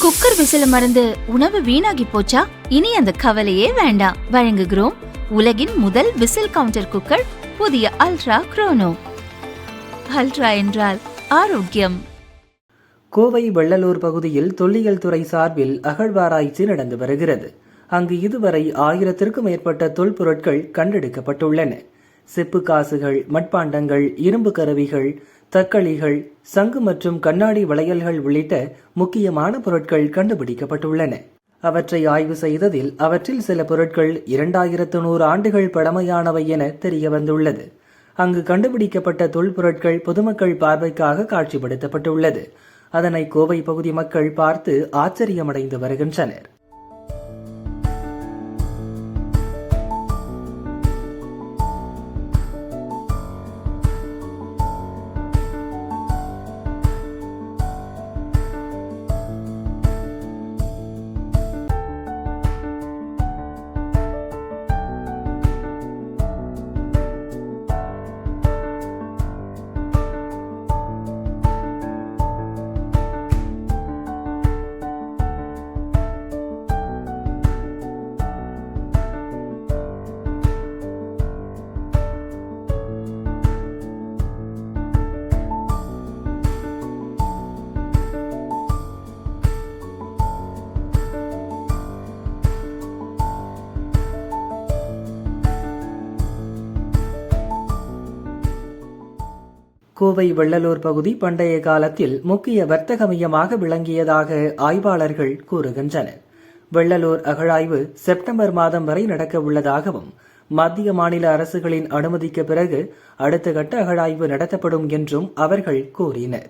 Cooker விசில மறந்து உணவு வீணாகி போச்சா? இனி அந்த கவலையே வேண்டாம். வழங்குகிறோம் உலகின் முதல் விசில் கவுண்டர் குக்கர், புதிய அல்ட்ரா குரோனோ. அல்ட்ரா என்றால் ஆரோக்கியம். கோவை வெள்ளலூர் பகுதியில் தொல்லியல் துறை சார்பில் அகழ்வாராய்ச்சி நடந்து வருகிறது. அங்கு இதுவரை 1000த்திற்கும் மேற்பட்ட தொல்பொருட்கள் கண்டெடுக்கப்பட்டுள்ளன. செப்பு காசுகள், மட்பாண்டங்கள், இரும்பு கருவிகள், தக்களிகள், சங்கு மற்றும் கண்ணாடி வளையல்கள் உள்ளிட்ட முக்கியமான பொருட்கள் கண்டுபிடிக்கப்பட்டுள்ளன. அவற்றை ஆய்வு செய்ததில் அவற்றில் சில பொருட்கள் 2100 ஆண்டுகள் பழமையானவை என தெரிய வந்துள்ளது. அங்கு கண்டுபிடிக்கப்பட்ட தொல்பொருட்கள் பொதுமக்கள் பார்வைக்காக காட்சிப்படுத்தப்பட்டுள்ளது. அதனை கோவை பகுதி மக்கள் பார்த்து ஆச்சரியமடைந்து வருகின்றனர். கோவை வெள்ளலூர் பகுதி பண்டைய காலத்தில் முக்கிய வர்த்தக மையமாக விளங்கியதாக ஆய்வாளர்கள் கூறுகின்றனர். வெள்ளலூர் அகழாய்வு செப்டம்பர் மாதம் வரை நடக்க உள்ளதாகவும், மத்திய மாநில அரசுகளின் அனுமதிக்கு பிறகு அடுத்த கட்ட அகழாய்வு நடத்தப்படும் என்றும் அவர்கள் கூறினர்.